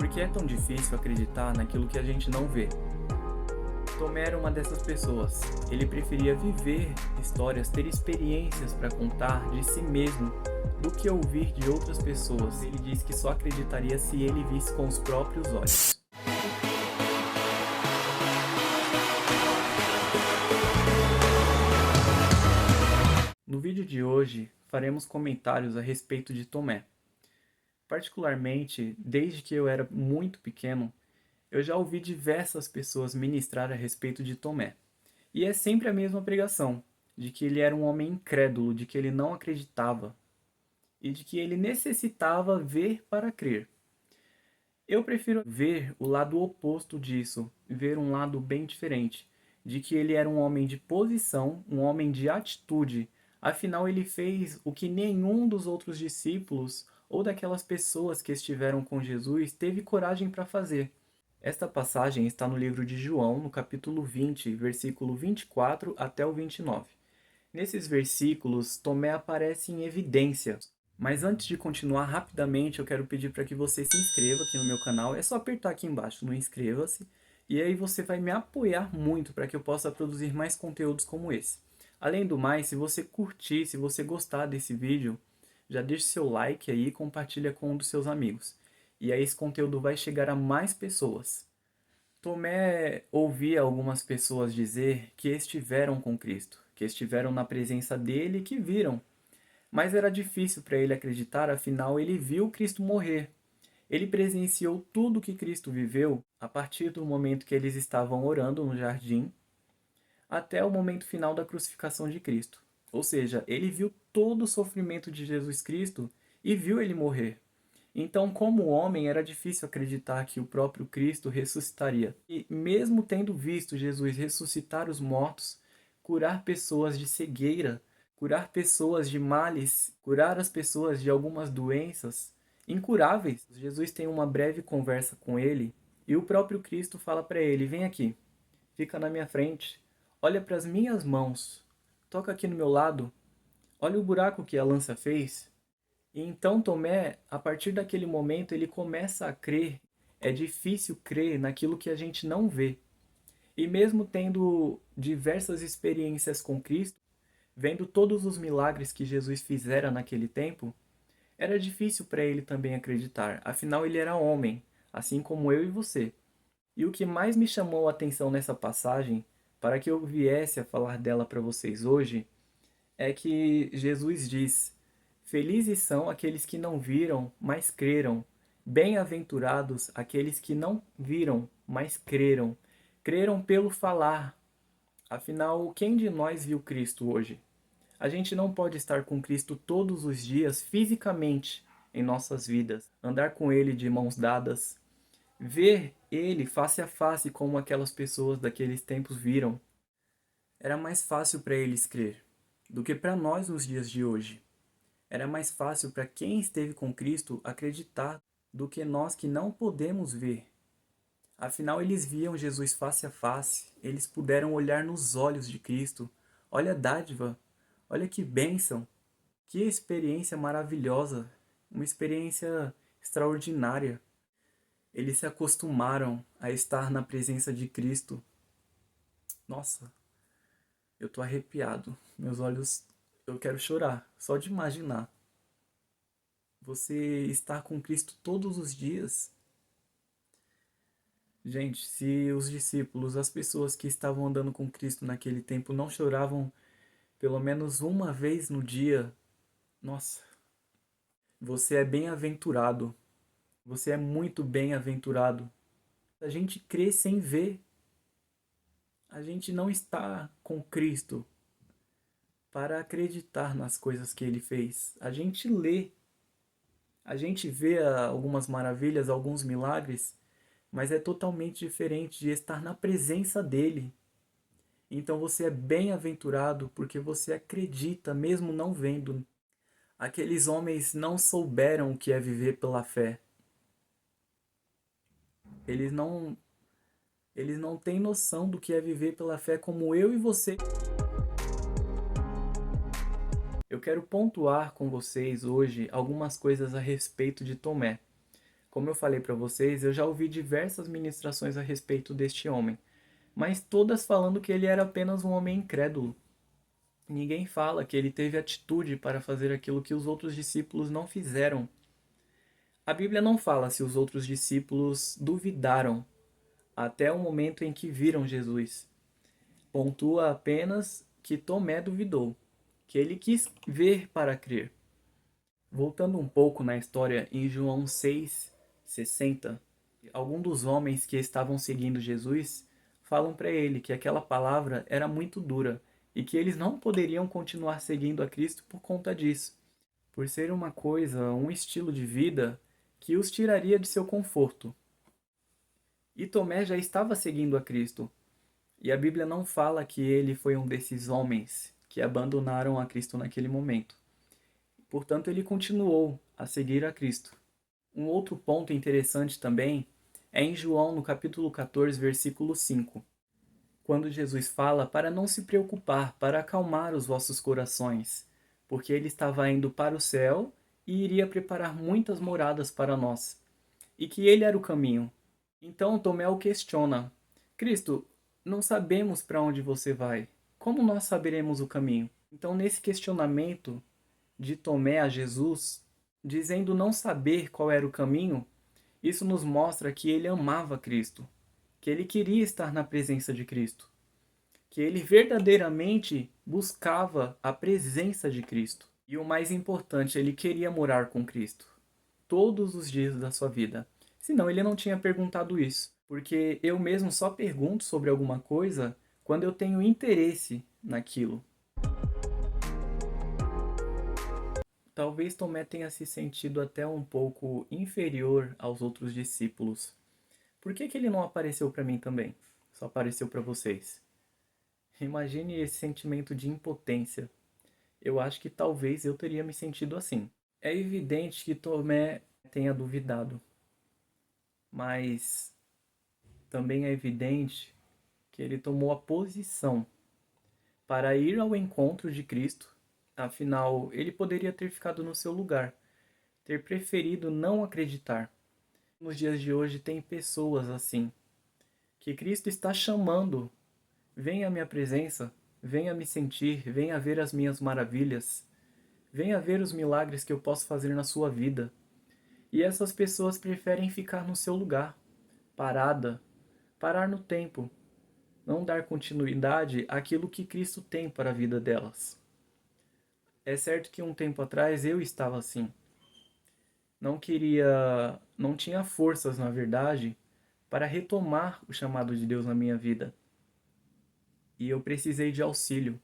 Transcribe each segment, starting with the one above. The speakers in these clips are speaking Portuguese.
Por que é tão difícil acreditar naquilo que a gente não vê? Tomé era uma dessas pessoas. Ele preferia viver histórias, ter experiências para contar de si mesmo do que ouvir de outras pessoas. Ele disse que só acreditaria se ele visse com os próprios olhos. No vídeo de hoje, faremos comentários a respeito de Tomé. Particularmente, desde que eu era muito pequeno, eu já ouvi diversas pessoas ministrar a respeito de Tomé. E é sempre a mesma pregação, de que ele era um homem incrédulo, de que ele não acreditava e de que ele necessitava ver para crer. Eu prefiro ver o lado oposto disso, ver um lado bem diferente, de que ele era um homem de posição, um homem de atitude. Afinal, ele fez o que nenhum dos outros discípulos ou daquelas pessoas que estiveram com Jesus teve coragem para fazer. Esta passagem está no livro de João, no capítulo 20, versículo 24 até o 29. Nesses versículos, Tomé aparece em evidência. Mas antes de continuar rapidamente, eu quero pedir para que você se inscreva aqui no meu canal. É só apertar aqui embaixo no inscreva-se. E aí você vai me apoiar muito para que eu possa produzir mais conteúdos como esse. Além do mais, se você curtir, se você gostar desse vídeo, já deixe seu like aí e compartilha com um dos seus amigos. E aí esse conteúdo vai chegar a mais pessoas. Tomé ouvia algumas pessoas dizer que estiveram com Cristo, que estiveram na presença dele e que viram. Mas era difícil para ele acreditar, afinal ele viu Cristo morrer. Ele presenciou tudo que Cristo viveu a partir do momento que eles estavam orando no jardim até o momento final da crucificação de Cristo. Ou seja, ele viu todo o sofrimento de Jesus Cristo e viu ele morrer. Então, como homem, era difícil acreditar que o próprio Cristo ressuscitaria. E mesmo tendo visto Jesus ressuscitar os mortos, curar pessoas de cegueira, curar pessoas de males, curar as pessoas de algumas doenças incuráveis, Jesus tem uma breve conversa com ele e o próprio Cristo fala para ele: vem aqui, fica na minha frente, olha para as minhas mãos, toca aqui no meu lado, olha o buraco que a lança fez. E então Tomé, a partir daquele momento, ele começa a crer. É difícil crer naquilo que a gente não vê. E mesmo tendo diversas experiências com Cristo, vendo todos os milagres que Jesus fizera naquele tempo, era difícil para ele também acreditar. Afinal, ele era homem, assim como eu e você. E o que mais me chamou a atenção nessa passagem, para que eu viesse a falar dela para vocês hoje, é que Jesus diz: felizes são aqueles que não viram, mas creram. Bem-aventurados aqueles que não viram, mas creram. Creram pelo falar. Afinal, quem de nós viu Cristo hoje? A gente não pode estar com Cristo todos os dias fisicamente em nossas vidas, andar com Ele de mãos dadas, ver Ele face a face como aquelas pessoas daqueles tempos viram. Era mais fácil para eles crer do que para nós nos dias de hoje. Era mais fácil para quem esteve com Cristo acreditar do que nós que não podemos ver. Afinal, eles viam Jesus face a face, eles puderam olhar nos olhos de Cristo. Olha a dádiva, olha que bênção, que experiência maravilhosa, uma experiência extraordinária. Eles se acostumaram a estar na presença de Cristo. Nossa, eu tô arrepiado, meus olhos, eu quero chorar, só de imaginar. Você estar com Cristo todos os dias. Gente, se os discípulos, as pessoas que estavam andando com Cristo naquele tempo não choravam pelo menos uma vez no dia, nossa, você é bem-aventurado. Você é muito bem-aventurado. A gente crê sem ver. A gente não está com Cristo para acreditar nas coisas que Ele fez. A gente lê. A gente vê algumas maravilhas, alguns milagres, mas é totalmente diferente de estar na presença dEle. Então você é bem-aventurado porque você acredita, mesmo não vendo. Aqueles homens não souberam o que é viver pela fé. Eles não têm noção do que é viver pela fé como eu e você. Eu quero pontuar com vocês hoje algumas coisas a respeito de Tomé. Como eu falei para vocês, eu já ouvi diversas ministrações a respeito deste homem, mas todas falando que ele era apenas um homem incrédulo. Ninguém fala que ele teve atitude para fazer aquilo que os outros discípulos não fizeram. A Bíblia não fala se os outros discípulos duvidaram até o momento em que viram Jesus. Pontua apenas que Tomé duvidou, que ele quis ver para crer. Voltando um pouco na história, em João 6:60, alguns dos homens que estavam seguindo Jesus falam para ele que aquela palavra era muito dura e que eles não poderiam continuar seguindo a Cristo por conta disso, por ser uma coisa, um estilo de vida que os tiraria de seu conforto. E Tomé já estava seguindo a Cristo, e a Bíblia não fala que ele foi um desses homens que abandonaram a Cristo naquele momento. Portanto, ele continuou a seguir a Cristo. Um outro ponto interessante também é em João, no capítulo 14, versículo 5, quando Jesus fala para não se preocupar, para acalmar os vossos corações, porque ele estava indo para o céu e iria preparar muitas moradas para nós, e que ele era o caminho. Então Tomé o questiona: Cristo, não sabemos para onde você vai. Como nós saberemos o caminho? Então, nesse questionamento de Tomé a Jesus, dizendo não saber qual era o caminho, isso nos mostra que ele amava Cristo, que ele queria estar na presença de Cristo, que ele verdadeiramente buscava a presença de Cristo. E o mais importante, ele queria morar com Cristo todos os dias da sua vida. Senão ele não tinha perguntado isso, porque eu mesmo só pergunto sobre alguma coisa quando eu tenho interesse naquilo. Talvez Tomé tenha se sentido até um pouco inferior aos outros discípulos. Por que que ele não apareceu para mim também? Só apareceu para vocês. Imagine esse sentimento de impotência. Eu acho que talvez eu teria me sentido assim. É evidente que Tomé tenha duvidado, mas também é evidente que ele tomou a posição para ir ao encontro de Cristo. Afinal, ele poderia ter ficado no seu lugar, ter preferido não acreditar. Nos dias de hoje tem pessoas assim, que Cristo está chamando: venha à minha presença, venha me sentir, venha ver as minhas maravilhas, venha ver os milagres que eu posso fazer na sua vida. E essas pessoas preferem ficar no seu lugar, parar no tempo, não dar continuidade àquilo que Cristo tem para a vida delas. É certo que um tempo atrás eu estava assim. Não tinha forças, na verdade, para retomar o chamado de Deus na minha vida. E eu precisei de auxílio.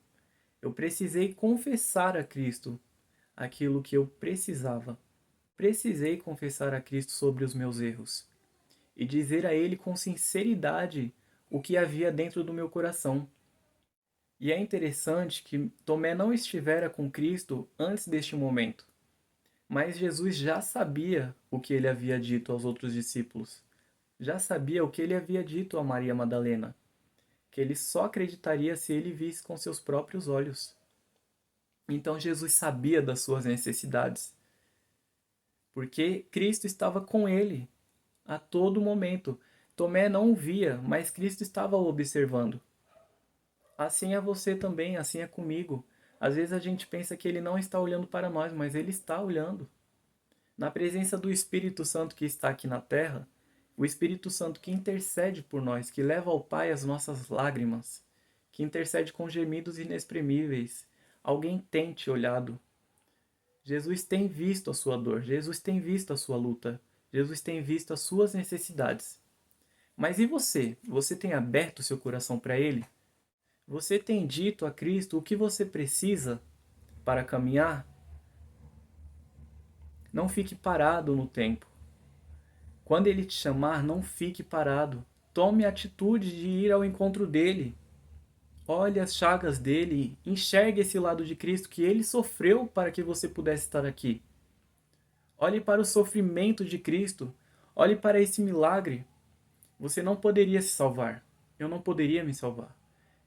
Eu precisei confessar a Cristo aquilo que eu precisava. Precisei confessar a Cristo sobre os meus erros e dizer a Ele com sinceridade o que havia dentro do meu coração. E é interessante que Tomé não estivera com Cristo antes deste momento, mas Jesus já sabia o que ele havia dito aos outros discípulos. Já sabia o que ele havia dito a Maria Madalena, que ele só acreditaria se ele visse com seus próprios olhos. Então Jesus sabia das suas necessidades, porque Cristo estava com ele a todo momento. Tomé não o via, mas Cristo estava o observando. Assim é você também, assim é comigo. Às vezes a gente pensa que ele não está olhando para nós, mas ele está olhando. Na presença do Espírito Santo que está aqui na terra, o Espírito Santo que intercede por nós, que leva ao Pai as nossas lágrimas, que intercede com gemidos inexprimíveis. Alguém tem te olhado. Jesus tem visto a sua dor, Jesus tem visto a sua luta, Jesus tem visto as suas necessidades. Mas e você? Você tem aberto seu coração para Ele? Você tem dito a Cristo o que você precisa para caminhar? Não fique parado no tempo. Quando Ele te chamar, não fique parado. Tome a atitude de ir ao encontro dele. Olhe as chagas dele, enxergue esse lado de Cristo que ele sofreu para que você pudesse estar aqui. Olhe para o sofrimento de Cristo. Olhe para esse milagre. Você não poderia se salvar. Eu não poderia me salvar.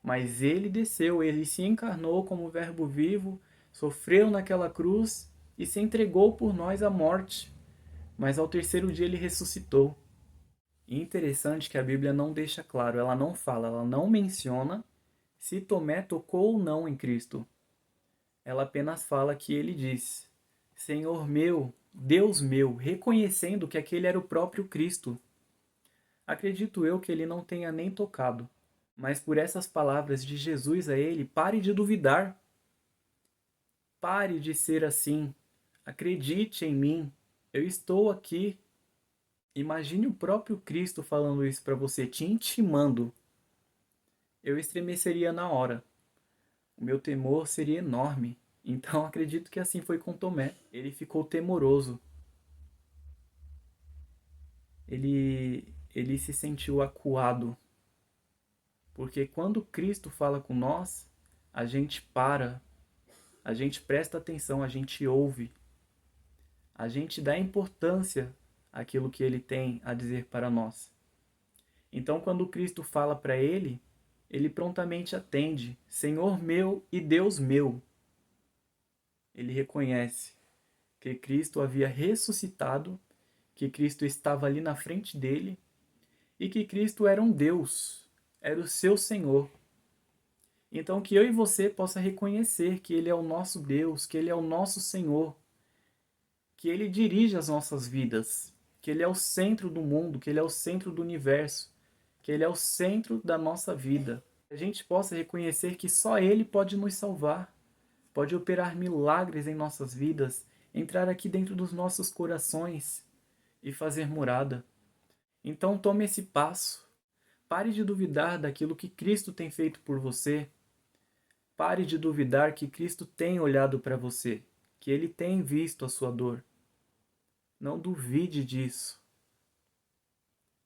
Mas ele desceu, ele se encarnou como Verbo vivo, sofreu naquela cruz e se entregou por nós à morte, mas ao terceiro dia ele ressuscitou. E interessante que a Bíblia não deixa claro, ela não fala, ela não menciona se Tomé tocou ou não em Cristo. Ela apenas fala que ele diz: Senhor meu, Deus meu, reconhecendo que aquele era o próprio Cristo. Acredito eu que ele não tenha nem tocado, mas por essas palavras de Jesus a ele, pare de duvidar. Pare de ser assim. Acredite em mim. Eu estou aqui. Imagine o próprio Cristo falando isso para você, te intimando. Eu estremeceria na hora. O meu temor seria enorme. Então acredito que assim foi com Tomé. Ele ficou temoroso. Ele se sentiu acuado. Porque quando Cristo fala com nós, a gente para, a gente presta atenção, a gente ouve, a gente dá importância àquilo que ele tem a dizer para nós. Então, quando Cristo fala para ele, ele prontamente atende: Senhor meu e Deus meu. Ele reconhece que Cristo havia ressuscitado, que Cristo estava ali na frente dele e que Cristo era um Deus, era o seu Senhor. Então, que eu e você possa reconhecer que Ele é o nosso Deus, que Ele é o nosso Senhor, que Ele dirige as nossas vidas, que Ele é o centro do mundo, que Ele é o centro do universo, que Ele é o centro da nossa vida. Que a gente possa reconhecer que só Ele pode nos salvar, pode operar milagres em nossas vidas, entrar aqui dentro dos nossos corações e fazer morada. Então tome esse passo. Pare de duvidar daquilo que Cristo tem feito por você. Pare de duvidar que Cristo tem olhado para você, que Ele tem visto a sua dor. Não duvide disso.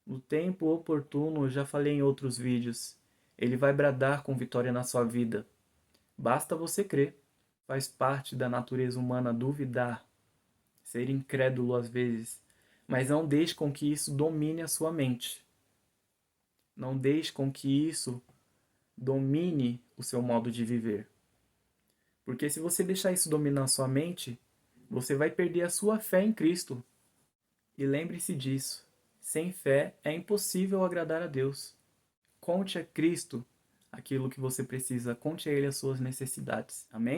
No tempo oportuno, eu já falei em outros vídeos, Ele vai bradar com vitória na sua vida. Basta você crer. Faz parte da natureza humana duvidar, ser incrédulo às vezes, mas não deixe com que isso domine a sua mente. Não deixe com que isso domine o seu modo de viver. Porque se você deixar isso dominar a sua mente, você vai perder a sua fé em Cristo. E lembre-se disso, sem fé é impossível agradar a Deus. Conte a Cristo aquilo que você precisa, conte a Ele as suas necessidades. Amém?